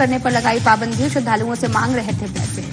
करने पर लगाई पाबंदी, श्रद्धालुओं से मांग रहे थे पैसे।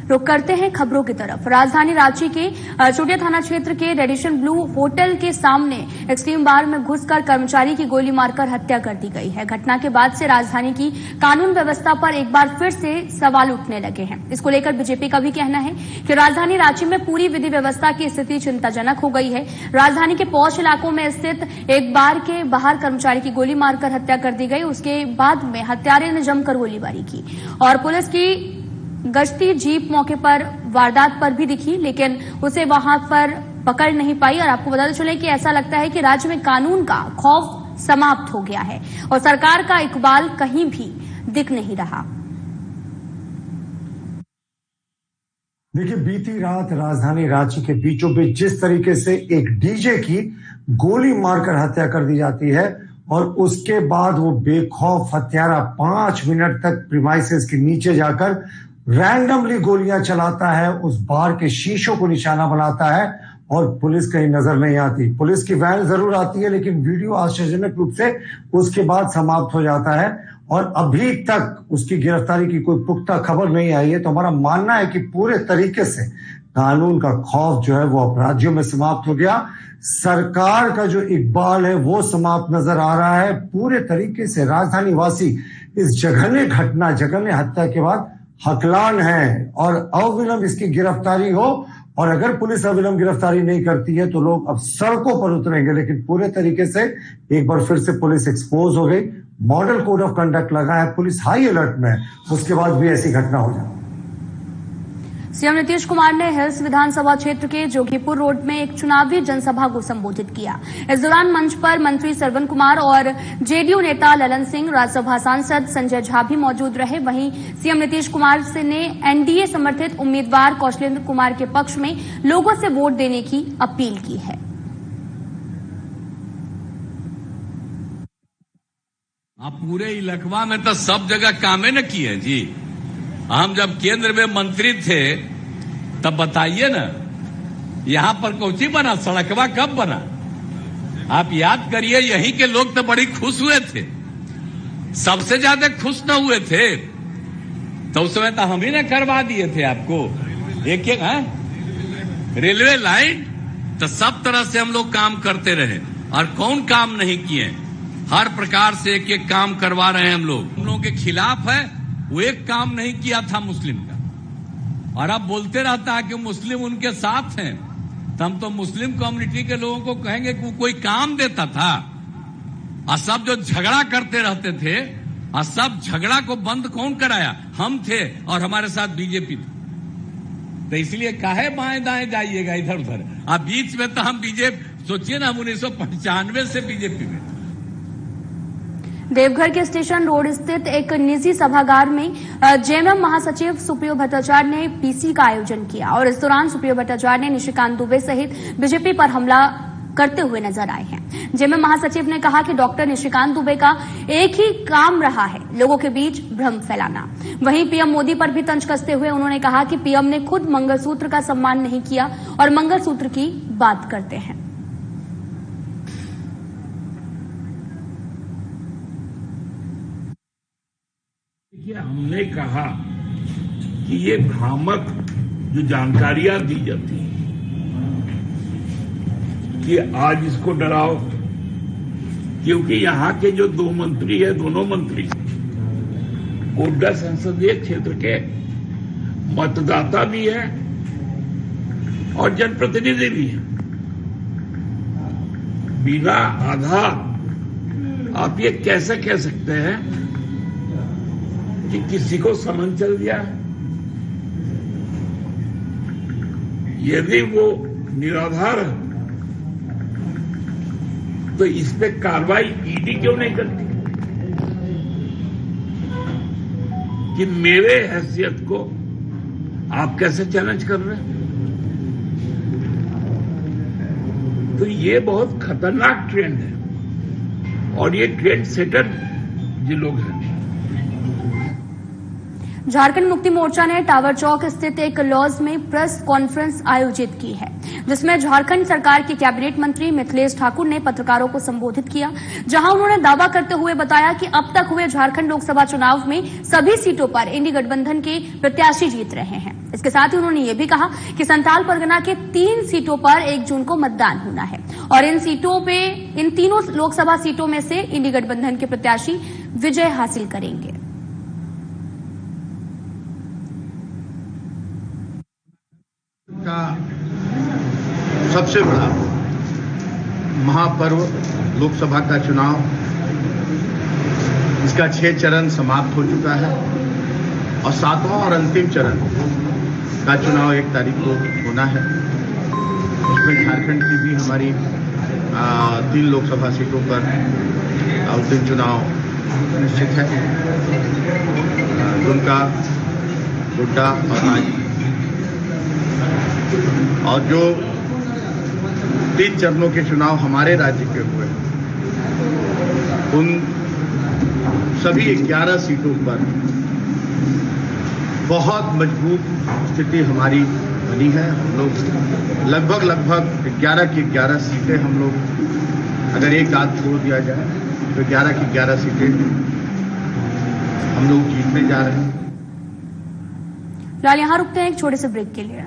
रुक करते हैं खबरों की तरफ। राजधानी रांची के चोटिया थाना क्षेत्र के रेडिशन ब्लू होटल के सामने एक्सट्रीम बार में घुसकर कर्मचारी की गोली मारकर हत्या कर दी गई है। घटना के बाद से राजधानी की कानून व्यवस्था पर एक बार फिर से सवाल उठने लगे हैं। इसको लेकर बीजेपी का भी कहना है कि राजधानी रांची में पूरी विधि व्यवस्था की स्थिति चिंताजनक हो गई है। राजधानी के पौष इलाकों में स्थित एक बार के बाहर कर्मचारी की गोली मारकर हत्या कर दी गई। उसके बाद में हत्यारे ने जमकर गोलीबारी की और पुलिस की गश्ती जीप मौके पर वारदात पर भी दिखी, लेकिन उसे वहां पर पकड़ नहीं पाई। और आपको बताते चले कि ऐसा लगता है कि राज्य में कानून का खौफ समाप्त हो गया है और सरकार का इकबाल कहीं भी दिख नहीं रहा। देखिए, बीती रात राजधानी रांची के बीचों बीच जिस तरीके से एक डीजे की गोली मारकर हत्या कर दी जाती है और उसके बाद वो बेखौफ हत्यारा 5 मिनट तक प्रीमाइसेस के नीचे जाकर रैंडमली गोलियां चलाता है, उस बार के शीशों को निशाना बनाता है और पुलिस कहीं नजर नहीं आती। पुलिस की वैन जरूर आती है, लेकिन वीडियो आश्चर्यजनक रूप से उसके बाद समाप्त हो जाता है और अभी तक उसकी गिरफ्तारी की कोई पुख्ता खबर नहीं आई है। तो हमारा मानना है कि पूरे तरीके से कानून का खौफ जो है वो अपराधियों में समाप्त हो गया। सरकार का जो इकबाल है वो समाप्त नजर आ रहा है। पूरे तरीके से राजधानी वासी इस जघन्य घटना, जघन्य हत्या के बाद हकलान है और अविलंब इसकी गिरफ्तारी हो। और अगर पुलिस अविलंब गिरफ्तारी नहीं करती है तो लोग अब सड़कों पर उतरेंगे। लेकिन पूरे तरीके से एक बार फिर से पुलिस एक्सपोज हो गई, मॉडल कोड ऑफ कंडक्ट लगा है, पुलिस हाई अलर्ट में है, उसके बाद भी ऐसी घटना हो जाए। सीएम नीतीश कुमार ने हिल्स विधानसभा क्षेत्र के जोगीपुर रोड में एक चुनावी जनसभा को संबोधित किया। इस दौरान मंच पर मंत्री सरवन कुमार और जेडीयू नेता ललन सिंह, राज्यसभा सांसद संजय झा भी मौजूद रहे। वहीं सीएम नीतीश कुमार ने एनडीए समर्थित उम्मीदवार कौशलेंद्र कुमार के पक्ष में लोगों से वोट देने की अपील की है। आप पूरे इलाका में तो सब जगह कामे न किए जी। हम जब केंद्र में मंत्री थे तब बताइए ना, यहां पर कौची बना, सड़कवा कब बना? आप याद करिए, यहीं के लोग तो बड़ी खुश हुए थे, सबसे ज्यादा खुश न हुए थे तो उस समय तो हम ही ने करवा दिए थे आपको एक रेलवे लाइन। तो सब तरह से हम लोग काम करते रहे और कौन काम नहीं किए, हर प्रकार से एक एक काम करवा रहे हैं हम लोगों के खिलाफ है। वो एक काम नहीं किया था मुस्लिम का, और अब बोलते रहता है कि मुस्लिम उनके साथ हैं। तो हम तो मुस्लिम कम्युनिटी के लोगों को कहेंगे कि कोई काम देता था। और सब जो झगड़ा करते रहते थे, और सब झगड़ा को बंद कौन कराया? हम थे और हमारे साथ बीजेपी थी। तो इसलिए काहे बाएं दाएं जाइएगा इधर उधर। अब बीच में तो हम बीजेपी, सोचिए ना, हम 1995 से बीजेपी में। देवघर के स्टेशन रोड स्थित एक निजी सभागार में जेएमएम महासचिव सुप्रियो भट्टाचार्य ने पीसी का आयोजन किया और इस दौरान सुप्रियो भट्टाचार्य ने निशिकांत दुबे सहित बीजेपी पर हमला करते हुए नजर आए हैं। जेएमएम महासचिव ने कहा कि डॉक्टर निशिकांत दुबे का एक ही काम रहा है, लोगों के बीच भ्रम फैलाना। वहीं पीएम मोदी पर भी तंज कसते हुए उन्होंने कहा कि पीएम ने खुद मंगलसूत्र का सम्मान नहीं किया और मंगलसूत्र की बात करते हैं। हमने कहा कि ये भ्रामक जो जानकारियां दी जाती हैं कि आज इसको डराओ, क्योंकि यहाँ के जो 2 मंत्री है, दोनों मंत्री गोड्डा संसदीय क्षेत्र के मतदाता भी है और जनप्रतिनिधि भी है। बिना आधार आप ये कैसे कह सकते हैं कि किसी को समन चल गया है? यदि वो निराधार है तो इस पे कार्रवाई ईडी क्यों नहीं करती कि मेरे हैसियत को आप कैसे चैलेंज कर रहे हैं? तो ये बहुत खतरनाक ट्रेंड है और ये ट्रेंड सेटर जो लोग हैं। झारखंड मुक्ति मोर्चा ने टावर चौक स्थित एक लॉज में प्रेस कॉन्फ्रेंस आयोजित की है, जिसमें झारखंड सरकार के कैबिनेट मंत्री मिथिलेश ठाकुर ने पत्रकारों को संबोधित किया, जहां उन्होंने दावा करते हुए बताया कि अब तक हुए झारखंड लोकसभा चुनाव में सभी सीटों पर इंडी गठबंधन के प्रत्याशी जीत रहे हैं। इसके साथ ही उन्होंने ये भी कहा कि संथाल परगना के 3 सीटों पर 1 जून को मतदान होना है और इन तीनों लोकसभा सीटों में से इंडी गठबंधन के प्रत्याशी विजय हासिल करेंगे। का सबसे बड़ा महापर्व लोकसभा का चुनाव, इसका 6 चरण समाप्त हो चुका है और 7वां और अंतिम चरण का चुनाव 1 तारीख को होना है। उसमें झारखंड की भी हमारी 3 लोकसभा सीटों पर अंतिम चुनाव निश्चित है। दुमका, गोड्डा और रांची, और जो 3 चरणों के चुनाव हमारे राज्य के हुए, उन सभी 11 सीटों पर बहुत मजबूत स्थिति हमारी बनी है। हम लोग लगभग 11 की 11 सीटें हम लोग, अगर एक आध छोड़ दिया जाए तो 11 की 11 सीटें हम लोग जीतने जा रहे हैं। फिलहाल यहां रुकते हैं एक छोटे से ब्रेक के लिए।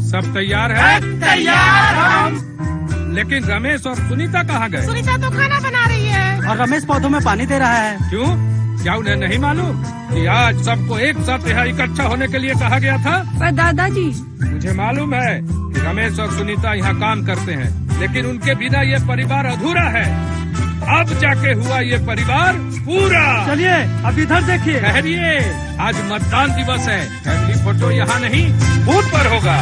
सब तैयार है? तैयार हम। लेकिन रमेश और सुनीता कहाँ गए? सुनीता तो खाना बना रही है और रमेश पौधों में पानी दे रहा है। क्यों? क्या उन्हें नहीं मालूम कि आज सबको एक साथ यहाँ इकट्ठा होने के लिए कहा गया था? पर दादाजी, मुझे मालूम है कि रमेश और सुनीता यहाँ काम करते हैं, लेकिन उनके बिना ये परिवार अधूरा है। अब जाके हुआ ये परिवार पूरा। चलिए अब इधर देखिए। ठहरिए, आज मतदान दिवस है। फैमिली फोटो यहाँ नहीं, बूथ पर होगा।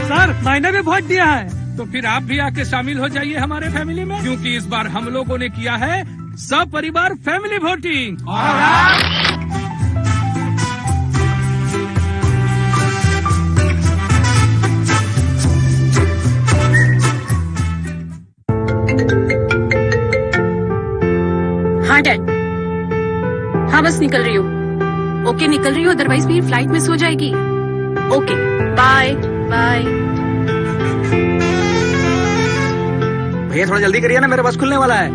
सर, मैंने भी वोट दिया है। तो फिर आप भी आके शामिल हो जाइए हमारे फैमिली में, क्योंकि इस बार हम लोगों ने किया है सपरिवार फैमिली वोटिंग। हाँ डैड, हाँ बस निकल रही हूँ। ओके निकल रही हूँ, अदरवाइज मेरी फ्लाइट मिस हो जाएगी। Okay bye bye. भैया थोड़ा जल्दी करिए ना, मेरा बस खुलने वाला है।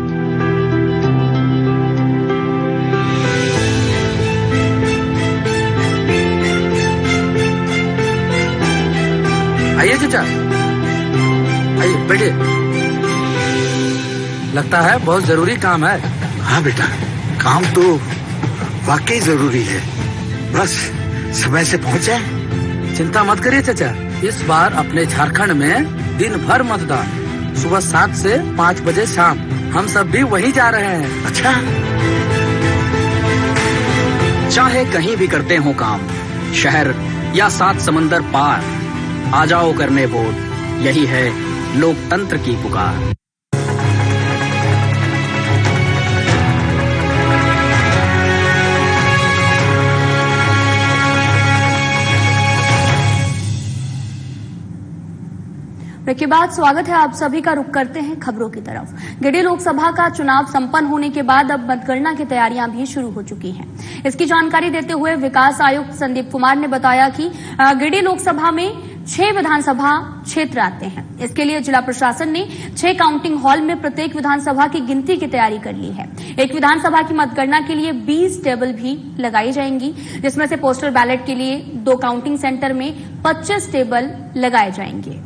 आइए चाचा, आइए बैठिए। लगता है बहुत जरूरी काम है। हाँ बेटा, काम तो वाकई जरूरी है, बस समय से पहुंच जाए। चिंता मत करिए चाचा, इस बार अपने झारखंड में दिन भर मतदान, सुबह 7 से 5 बजे शाम। हम सब भी वहीं जा रहे हैं। अच्छा, चाहे कहीं भी करते हो काम, शहर या 7 समंदर पार, आ जाओ करने वोट। यही है लोकतंत्र की पुकार। के बाद स्वागत है आप सभी का। रुख करते हैं खबरों की तरफ। गिरिडीह लोकसभा का चुनाव संपन्न होने के बाद अब मतगणना की तैयारियां भी शुरू हो चुकी हैं। इसकी जानकारी देते हुए विकास आयुक्त संदीप कुमार ने बताया कि गिरिडीह लोकसभा में 6 विधानसभा क्षेत्र आते हैं। इसके लिए जिला प्रशासन ने 6 काउंटिंग हॉल में प्रत्येक विधानसभा की गिनती की तैयारी कर ली है। एक विधानसभा की मतगणना के लिए 20 टेबल भी लगाई जाएंगी, जिसमें से पोस्टल बैलेट के लिए 2 काउंटिंग सेंटर में 25 टेबल लगाए जाएंगे।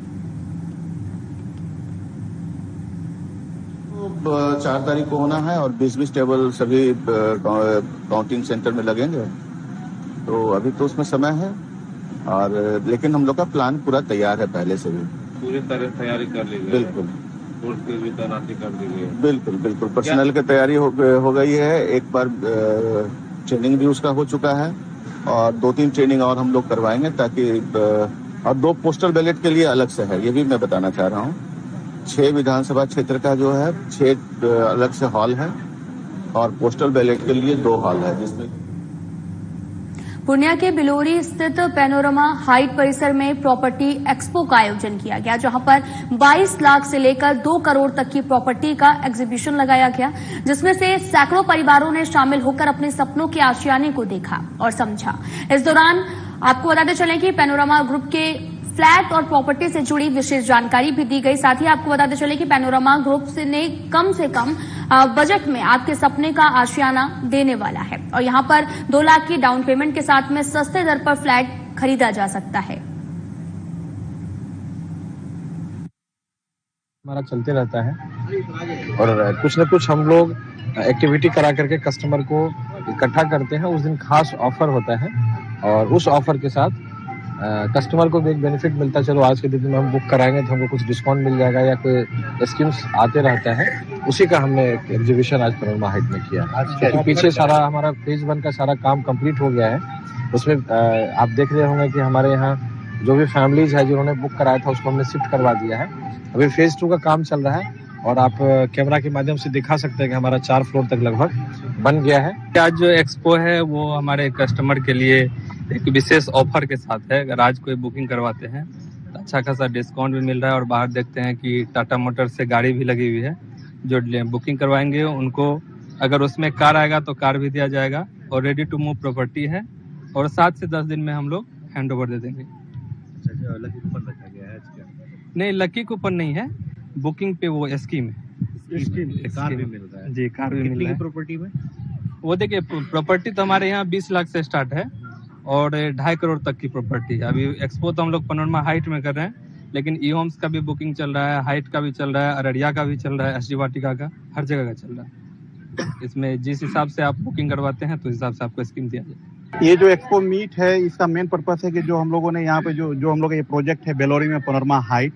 4 तारीख को होना है और 20-20 टेबल सभी काउंटिंग सेंटर में लगेंगे। तो अभी तो उसमें समय है, और लेकिन हम लोग का प्लान पूरा तैयार है पहले से भी। पूरी तरह तैयारी कर ली गई। बिल्कुल, फोर्स की भी तैनाती कर दी गई। बिल्कुल बिल्कुल, पर्सनल की तैयारी हो गई है। एक बार ट्रेनिंग भी उसका हो चुका है और 2-3 ट्रेनिंग और हम लोग करवाएंगे, ताकि और 2 पोस्टल बैलेट के लिए अलग से है, ये भी मैं बताना चाह रहा हूँ। 6 विधानसभा क्षेत्र का जो है 6 अलग से हॉल है और पोस्टल बैलेट के लिए 2 हॉल है, जिसमें पूर्णिया के बिलोरी स्थित पैनोरमा हाइट परिसर में प्रॉपर्टी एक्सपो का आयोजन किया गया, जहां पर 22 लाख से लेकर 2 करोड़ तक की प्रॉपर्टी का एग्जीबिशन लगाया गया, जिसमें से सैकड़ों परिवारों ने शामिल होकर अपने सपनों के आशियाने को देखा और समझा। इस दौरान आपको बताते चलें कि पैनोरमा ग्रुप के फ्लैट और प्रॉपर्टी से जुड़ी विशेष जानकारी भी दी गई। साथ ही आपको बताते चले कि पैनोरमा ग्रुप ने कम से कम बजट में आपके सपने का आशियाना देने वाला है और यहां पर 2 लाख की डाउन पेमेंट के साथ में सस्ते दर पर फ्लैट खरीदा जा सकता है। हमारा चलते रहता है और कुछ न कुछ हम लोग एक्टिविटी करा करके कस्टमर को इकट्ठा करते हैं। उस दिन खास ऑफर होता है और उस ऑफर के साथ कस्टमर को भी एक बेनिफिट मिलता है। चलो आज के दिन में हम बुक कराएंगे तो हमको कुछ डिस्काउंट मिल जाएगा या कोई स्कीम्स आते रहता है। उसी का हमने एक एग्जीबिशन आज पैनोरमा हाइट में किया है। तो पीछे सारा हमारा फेज 1 का सारा काम कंप्लीट हो गया है। उसमें आप देख रहे होंगे कि हमारे यहाँ जो भी फैमिलीज है जिन्होंने बुक कराया था उसको हमने शिफ्ट करवा दिया है। अभी फेज 2 का काम चल रहा है और आप कैमरा के माध्यम से दिखा सकते हैं कि हमारा 4 फ्लोर तक लगभग बन गया है। आज जो एक्सपो है वो हमारे कस्टमर के लिए एक विशेष ऑफर के साथ है। अगर आज कोई बुकिंग करवाते हैं तो अच्छा खासा डिस्काउंट भी मिल रहा है और बाहर देखते हैं कि टाटा मोटर से गाड़ी भी लगी हुई है। जो बुकिंग करवाएंगे उनको अगर उसमें कार आएगा तो कार भी दिया जाएगा और रेडी टू मूव प्रॉपर्टी है और 7 से 10 दिन में हम लोग हैंड ओवर दे देंगे। लकी कूपन रखा गया है आज? नहीं, लकी कूपन नहीं है, बुकिंग पे वो स्कीम है। कार भी मिल रहा है जी, कार भी मिल रहा है। प्रॉपर्टी में वो देखिए, प्रॉपर्टी तो हमारे यहाँ 20 लाख से स्टार्ट है और 2.5 करोड़ तक की प्रॉपर्टी है। अभी एक्सपो तो हम लोग पैनोरमा हाइट में कर रहे हैं, लेकिन ई होम्स का भी बुकिंग चल रहा है, हाइट का भी चल रहा है, अररिया का भी चल रहा है, एसडी वाटिका का, हर जगह का चल रहा है। इसमें जिस हिसाब से आप बुकिंग करवाते हैं तो उस हिसाब से आपको स्कीम दिया जाए। ये जो एक्सपो मीट है इसका मेन पर्पस है कि जो हम लोगों ने यहाँ पे जो हम लोग ये प्रोजेक्ट है बेलोरी में पैनोरमा हाइट,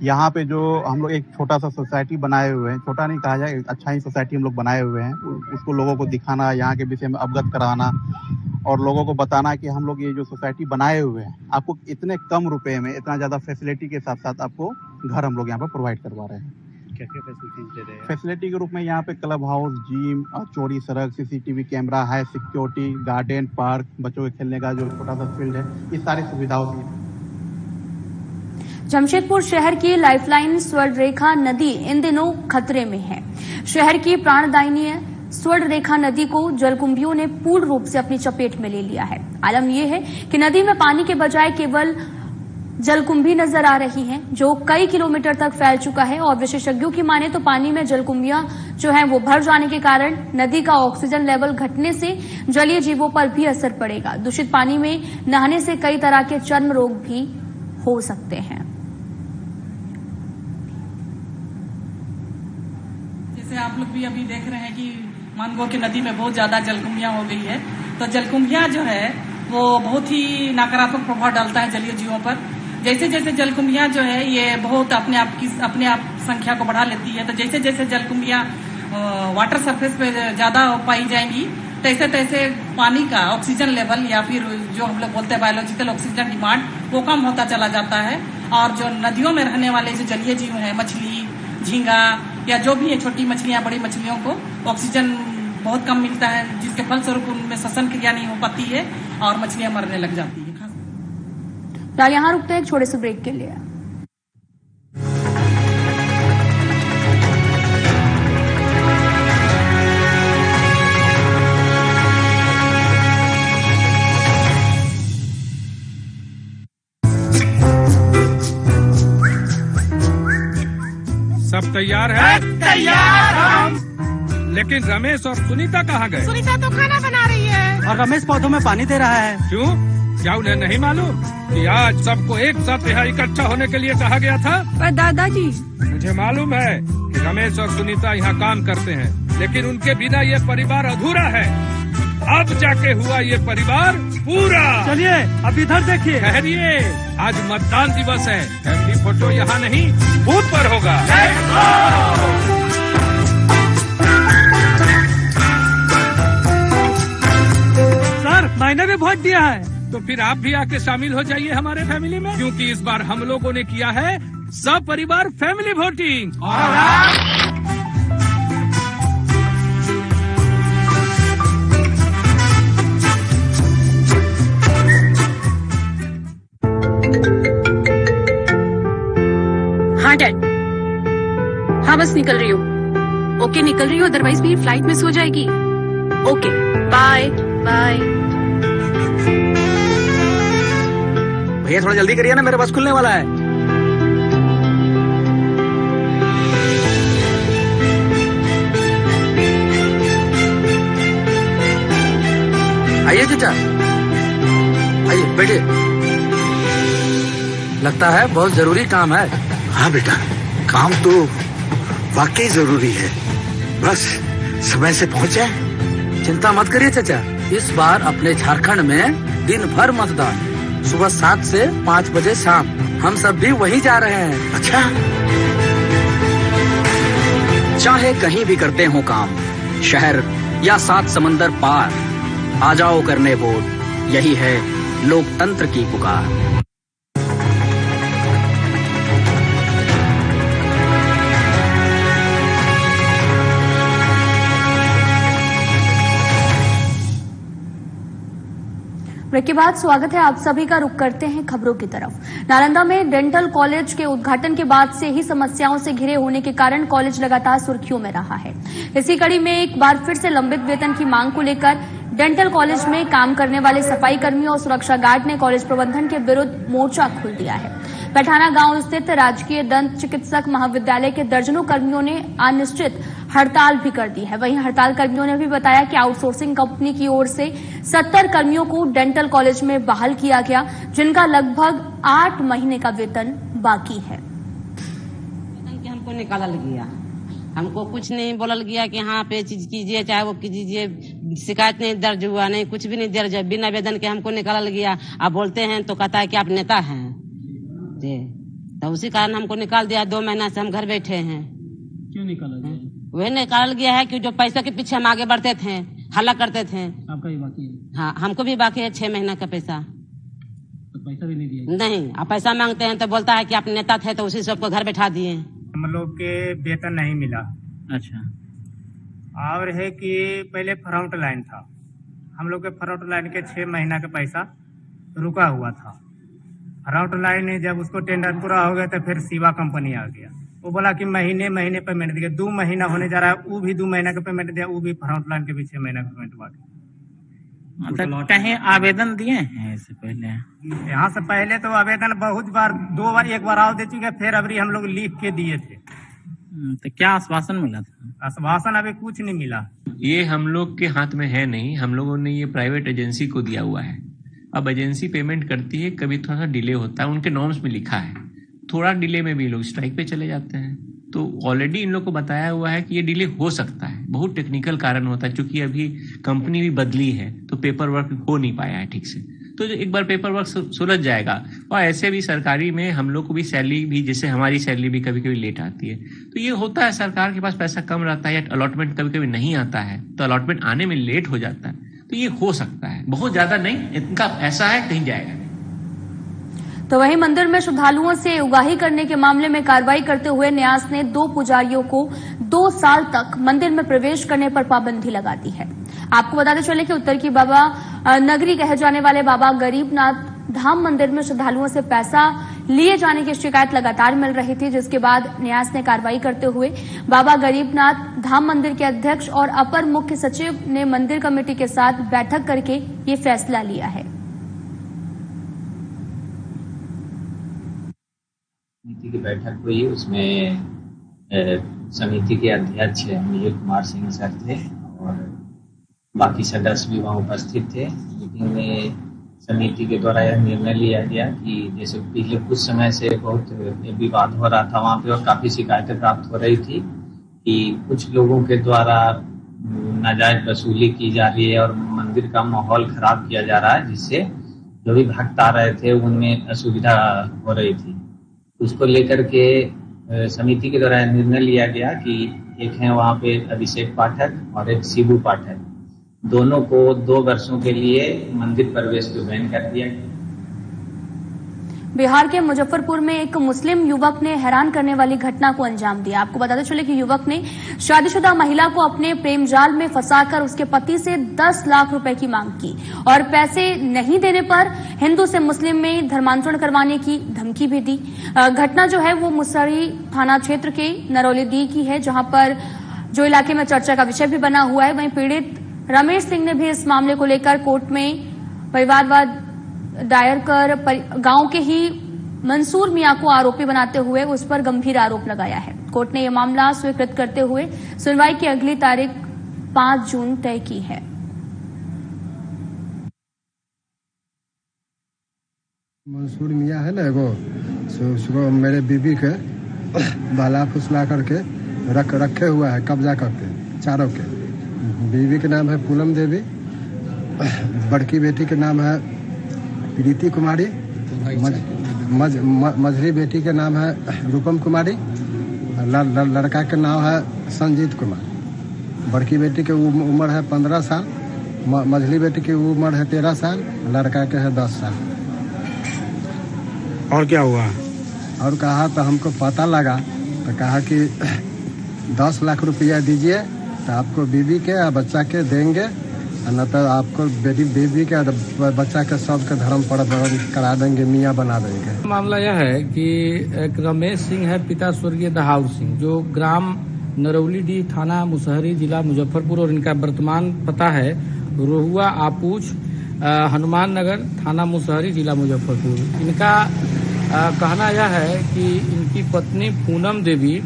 यहाँ पे जो हम लोग एक छोटा सा सोसाइटी बनाए हुए हैं, छोटा नहीं कहा जाए, अच्छा ही सोसाइटी हम लोग बनाए हुए हैं, उसको लोगों को दिखाना, यहाँ के विषय में अवगत कराना और लोगों को बताना कि हम लोग ये जो सोसाइटी बनाए हुए हैं आपको इतने कम रुपए में इतना ज्यादा फैसिलिटी के साथ साथ आपको घर हम लोग यहाँ पे प्रोवाइड करवा रहे हैं। क्या क्या फैसिलिटीज दे रहे हैं? फैसिलिटी के रूप में यहाँ पे क्लब हाउस, जिम, चौड़ी सड़क, CCTV camera, high security, garden, park, बच्चों के खेलने का जो छोटा सा फील्ड है, ये सारी सुविधाओं की। जमशेदपुर शहर की लाइफलाइन स्वर्णरेखा नदी इन दिनों खतरे में है। शहर की प्राणदायिनी स्वर्णरेखा नदी को जलकुंभियों ने पूर्ण रूप से अपनी चपेट में ले लिया है। आलम यह है कि नदी में पानी के बजाय केवल जलकुंभी नजर आ रही हैं, जो कई किलोमीटर तक फैल चुका है और विशेषज्ञों की माने तो पानी में जलकुंभियां जो हैं वो भर जाने के कारण नदी का ऑक्सीजन लेवल घटने से जलीय जीवों पर भी असर पड़ेगा। दूषित पानी में नहाने से कई तरह के चर्म रोग भी हो सकते हैं। जैसे आप लोग भी अभी देख रहे हैं कि मानगो की नदी में बहुत ज्यादा जलकुंभियां हो गई है, तो जलकुंभियां जो है वो बहुत ही नकारात्मक प्रभाव डालता है जलीय जीवों पर। जैसे जैसे जलकुंभियां जो है ये बहुत अपने आप संख्या को बढ़ा लेती है, तो जैसे जैसे जलकुंभियां वाटर सरफेस पे ज्यादा पाई जाएंगी तैसे तैसे पानी का ऑक्सीजन लेवल या फिर जो हम लोग बोलते हैं बायोलॉजिकल ऑक्सीजन डिमांड वो कम होता चला जाता है और जो नदियों में रहने वाले जो जलीय जीव हैं, मछली, झींगा या जो भी है, छोटी मछलियां, बड़ी मछलियों को ऑक्सीजन बहुत कम मिलता है, जिसके फलस्वरूप उनमें श्वसन क्रिया नहीं हो पाती है और मछलियां मरने लग जाती है। फिलहाल यहाँ रुकते हैं एक छोटे से ब्रेक के लिए। सब तैयार है? तैयार हम। लेकिन रमेश और सुनीता कहाँ गए? सुनीता तो खाना बना रही है और रमेश पौधों में पानी दे रहा है। क्यों? क्या उन्हें नहीं मालूम कि आज सबको एक साथ यहाँ इकट्ठा होने के लिए कहा गया था? पर दादाजी, मुझे मालूम है कि रमेश और सुनीता यहाँ काम करते हैं, लेकिन उनके बिना ये परिवार अधूरा है। अब जाके हुआ ये परिवार पूरा। चलिए अब इधर देखिए। ठहरिए, आज मतदान दिवस है। फैमिली फोटो यहाँ नहीं, बूथ पर होगा। सर मैंने भी वोट दिया है। तो फिर आप भी आके शामिल हो जाइए हमारे फैमिली में, क्योंकि इस बार हम लोगों ने किया है सब परिवार फैमिली वोटिंग। हाँ डैड, हाँ बस निकल रही हूँ। ओके निकल रही हूँ, अदरवाइज मेरी फ्लाइट मिस हो जाएगी। Okay bye bye. भैया थोड़ा जल्दी करिए ना, मेरा बस खुलने वाला है। आइए चाचा, आइए बैठिए। लगता है बहुत जरूरी काम है। हाँ बेटा, काम तो वाकई जरूरी है, बस समय से पहुंच जाए। चिंता मत करिए चाचा, इस बार अपने झारखंड में दिन भर मतदान, सुबह 7 से 5 बजे शाम। हम सब भी वहीं जा रहे हैं। अच्छा, चाहे कहीं भी करते हो काम, शहर या 7 समंदर पार, आ जाओ करने वोट, यही है लोकतंत्र की पुकार। ब्रेक के बाद स्वागत है आप सभी का। रुक करते हैं खबरों की तरफ। नालंदा में डेंटल कॉलेज के उद्घाटन के बाद से ही समस्याओं से घिरे होने के कारण कॉलेज लगातार सुर्खियों में रहा है। इसी कड़ी में एक बार फिर से लंबित वेतन की मांग को लेकर डेंटल कॉलेज में काम करने वाले सफाई कर्मियों और सुरक्षा गार्ड ने कॉलेज प्रबंधन के विरुद्ध मोर्चा खोल दिया है। पैठाना गांव स्थित राजकीय दंत चिकित्सक महाविद्यालय के दर्जनों कर्मियों ने अनिश्चित हड़ताल भी कर दी है। वहीं हड़ताल कर्मियों ने भी बताया कि आउटसोर्सिंग कंपनी की ओर से 70 कर्मियों को डेंटल कॉलेज में बहाल किया गया, जिनका लगभग 8 महीने का वेतन बाकी है। हमको निकाला गया, हमको कुछ नहीं बोलल गया कि हाँ पे चीज कीजिए, चाहे वो कीजिए, शिकायत नहीं दर्ज हुआ, नहीं कुछ भी नहीं दर्ज, बिना वेतन के हमको निकाला गया। आप बोलते हैं तो कहता है कि आप नेता हैं, तो उसी कारण हमको निकाल दिया। 2 महीना से हम घर बैठे हैं। क्यों निकाला गया? वह निकाल गया है कि जो पैसे के पीछे हम आगे बढ़ते थे, हल्ला करते थे। आपका भी बाकी है? हाँ, हमको भी बाकी है 6 महीना का पैसा। तो पैसा भी नहीं दिया? नहीं, आप पैसा मांगते हैं तो बोलता है कि आप नेता थे, तो उसी सबको घर बैठा दिए। हम लोग के वेतन नहीं मिला। अच्छा। और है कि पहले फ्रंट लाइन था, हम लोग के फ्रंट लाइन के 6 महीना का पैसा रुका हुआ था। फ्रंट लाइन है, जब उसको टेंडर पूरा हो गया तो फिर शिवा कंपनी आ गया। वो बोला कि महीने महीने पेमेंट दिया। 2 महीना होने जा रहा है, वो भी 2 महीना का पेमेंट दिया, वो भी फ्रंट लाइन के भी 6 महीना का पेमेंट बाकी। मतलब कहीं आवेदन दिए हैं इससे पहले? यहाँ से पहले तो आवेदन बहुत बार, 2 बार, 1 बार दे चुके, फिर अभी हम लोग लिख के दिए थे। तो क्या आश्वासन मिला था? आश्वासन अभी कुछ नहीं मिला। ये हम लोग के हाथ में है नहीं, हम लोगों ने ये प्राइवेट एजेंसी को दिया हुआ है। अब एजेंसी पेमेंट करती है, कभी थोड़ा सा डिले होता है, उनके नॉर्म्स में लिखा है, थोड़ा डिले में भी लोग स्ट्राइक पे चले जाते हैं। तो ऑलरेडी इन लोग को बताया हुआ है कि ये डिले हो सकता है, बहुत टेक्निकल कारण होता है, क्योंकि अभी कंपनी भी बदली है तो पेपर वर्क हो नहीं पाया है ठीक से। तो एक बार पेपर वर्क सुलझ जाएगा। और ऐसे भी सरकारी में हम लोग को भी सैलरी भी, जैसे हमारी सैलरी भी कभी कभी लेट आती है, तो ये होता है, सरकार के पास पैसा कम रहता है या अलॉटमेंट कभी कभी नहीं आता है, तो अलॉटमेंट आने में लेट हो जाता है। तो ये हो सकता है, बहुत ज्यादा नहीं, इनका ऐसा है कहीं जाएगा। तो वहीं मंदिर में श्रद्धालुओं से उगाही करने के मामले में कार्रवाई करते हुए न्यास ने 2 पुजारियों को 2 साल तक मंदिर में प्रवेश करने पर पाबंदी लगा दी है। आपको बताते चले कि उत्तर की बाबा नगरी कहे जाने वाले बाबा गरीबनाथ धाम मंदिर में श्रद्धालुओं से पैसा लिए जाने की शिकायत लगातार मिल रही थी, जिसके बाद न्यास ने कार्रवाई करते हुए बाबा गरीबनाथ धाम मंदिर के अध्यक्ष और अपर मुख्य सचिव ने मंदिर कमेटी के साथ बैठक करके ये फैसला लिया है। समिति की बैठक हुई, उसमें समिति के अध्यक्ष नील कुमार सिंह सर थे और बाकी सदस्य भी वहाँ उपस्थित थे। मीटिंग में समिति के द्वारा यह निर्णय लिया गया कि जैसे पिछले कुछ समय से बहुत विवाद हो रहा था वहाँ पे और काफ़ी शिकायतें प्राप्त हो रही थी कि कुछ लोगों के द्वारा नाजायज वसूली की जा रही है और मंदिर का माहौल खराब किया जा रहा है, जिससे जो भी भक्त आ रहे थे उनमें असुविधा हो रही थी। उसको लेकर के समिति के द्वारा निर्णय लिया गया कि एक है वहाँ पे अभिषेक पाठक और एक शिबू पाठक, दोनों को 2 वर्षों के लिए मंदिर प्रवेश को बैन कर दिया गया। बिहार के मुजफ्फरपुर में एक मुस्लिम युवक ने हैरान करने वाली घटना को अंजाम दिया। आपको बताते चले कि युवक ने शादीशुदा महिला को अपने प्रेम जाल में फंसाकर उसके पति से 10 लाख रुपए की मांग की और पैसे नहीं देने पर हिंदू से मुस्लिम में धर्मांतरण करवाने की धमकी भी दी। घटना जो है वो मुसहरी थाना क्षेत्र के नरौलीडीह की है, जहां पर जो इलाके में चर्चा का विषय भी बना हुआ है। वहीं पीड़ित रमेश सिंह ने भी इस मामले को लेकर कोर्ट में परिवारवाद दायर कर गांव के ही मंसूर मियां को आरोपी बनाते हुए उस पर गंभीर आरोप लगाया है। कोर्ट ने यह मामला स्वीकृत करते हुए सुनवाई की अगली तारीख 5 जून तय की है। मंसूर मियां है ना, एगो सुबह मेरे बीबी के बाला फुसला करके रखे हुआ है, कब्जा करके चारों के। बीबी के नाम है पूनम देवी, बड़की बेटी के नाम है प्रीति कुमारी, मझली बेटी के नाम है रूपम कुमारी, लड़का के नाम है संजीत कुमार। बड़की बेटी की उम्र है 15 साल, मझली बेटी की उम्र है 13 साल, लड़का के है 10 साल। और क्या हुआ? और कहा तो हमको पता लगा तो कहा कि 10 लाख रुपया दीजिए तो आपको बीबी के या बच्चा के देंगे, न तो आपको बीबी के बच्चा के सबके धर्म पर करा देंगे, मियाँ बना देंगे। मामला यह है कि एक रमेश सिंह है, पिता स्वर्गीय दहाऊ सिंह, जो ग्राम नरौलीडीह, थाना मुसहरी, जिला मुजफ्फरपुर, और इनका वर्तमान पता है रोहुआ आपूछ, हनुमान नगर, थाना मुसहरी, जिला मुजफ्फरपुर। इनका कहना यह है कि इनकी पत्नी पूनम देवी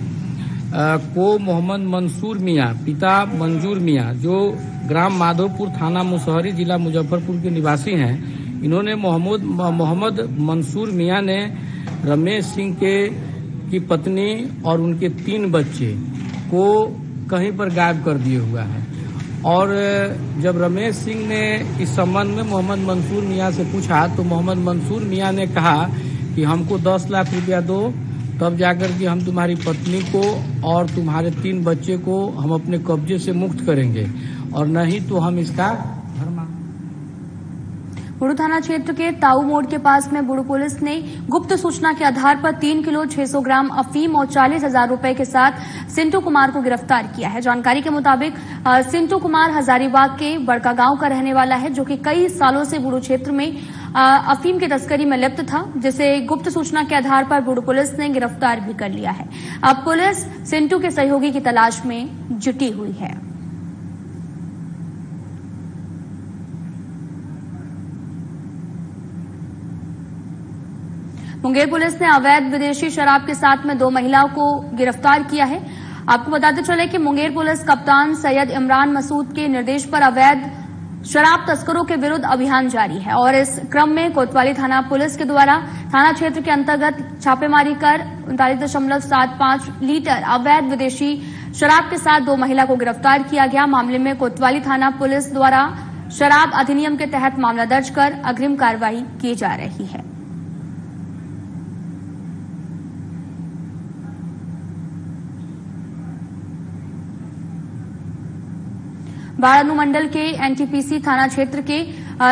को मोहम्मद मंसूर मियाँ, पिता मंजूर मियाँ, जो ग्राम माधोपुर, थाना मुसहरी, जिला मुजफ्फरपुर के निवासी हैं, इन्होंने मोहम्मद मंसूर मियाँ ने रमेश सिंह की पत्नी और उनके 3 बच्चे को कहीं पर गायब कर दिए हुआ है। और जब रमेश सिंह ने इस संबंध में मोहम्मद मंसूर मियाँ से पूछा तो मोहम्मद मंसूर मियाँ ने कहा कि हमको 10 लाख रुपया दो, तब जाकर के हम तुम्हारी पत्नी को और तुम्हारे 3 बच्चे को हम अपने कब्जे से मुक्त करेंगे, और नहीं तो हम इसका बुड़ू थाना क्षेत्र के ताऊ मोड़ के पास में बुड़ू पुलिस ने गुप्त सूचना के आधार पर 3 किलो 600 ग्राम अफीम और 40,000 रुपए के साथ सिंटू कुमार को गिरफ्तार किया है। जानकारी के मुताबिक सिंटू कुमार हजारीबाग के बड़का गांव का रहने वाला है, जो कि कई सालों से बुड़ू क्षेत्र में अफीम की तस्करी में लिप्त था, जिसे गुप्त सूचना के आधार पर बुड़ू पुलिस ने गिरफ्तार भी कर लिया है। अब पुलिस सिंटू के सहयोगी की तलाश में जुटी हुई है। मुंगेर पुलिस ने अवैध विदेशी शराब के साथ में 2 महिलाओं को गिरफ्तार किया है। आपको बताते चले कि मुंगेर पुलिस कप्तान सैयद इमरान मसूद के निर्देश पर अवैध शराब तस्करों के विरुद्ध अभियान जारी है, और इस क्रम में कोतवाली थाना पुलिस के द्वारा थाना क्षेत्र के अंतर्गत छापेमारी कर 39.75 लीटर अवैध विदेशी शराब के साथ 2 महिला को गिरफ्तार किया गया। मामले में कोतवाली थाना पुलिस द्वारा शराब अधिनियम के तहत मामला दर्ज कर अग्रिम कार्रवाई की जा रही है। बाढ़ अनुमंडल के एनटीपीसी थाना क्षेत्र के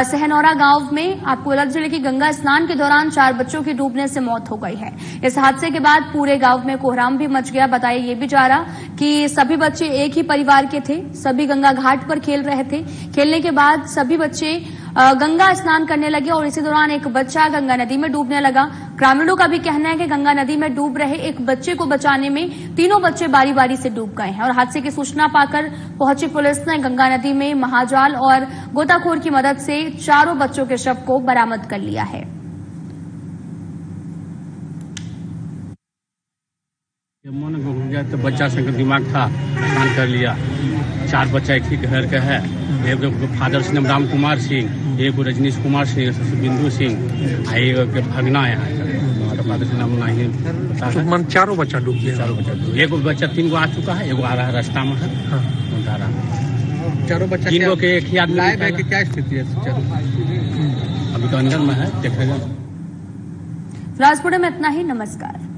सहनौरा गांव में आपको बता चले कि गंगा स्नान के दौरान 4 बच्चों की डूबने से मौत हो गई है। इस हादसे के बाद पूरे गांव में कोहराम भी मच गया। बताया ये भी जा रहा कि सभी बच्चे एक ही परिवार के थे, सभी गंगा घाट पर खेल रहे थे। खेलने के बाद सभी बच्चे गंगा स्नान करने लगे और इसी दौरान एक बच्चा गंगा नदी में डूबने लगा। ग्रामीणों का भी कहना है कि गंगा नदी में डूब रहे एक बच्चे को बचाने में तीनों बच्चे बारी बारी से डूब गए हैं, और हादसे की सूचना पाकर पहुंची पुलिस ने गंगा नदी में महाजाल और गोताखोर की मदद से चारों बच्चों के शव को बरामद कर लिया है। तो बच्चा से दिमाग था, स्नान कर लिया। 4 बच्चा एक ही घर का है। एक फादर से नाम राम कुमार सिंह, एक रजनीश कुमार सिंह, बिंदु सिंह, एक भगना है। फादर से नाम नहीं पता है। चारों बच्चा डूब गया। एक बच्चा 3 गो आ चुका है, एगो आ रहा है, रास्ता में है। चारों बच्चा 3 गो के एक ही आदमी लाइव है कि क्या स्थिति है? अभी तो अंदर में है, देखेगा। फिलहाल में इतना ही। नमस्कार।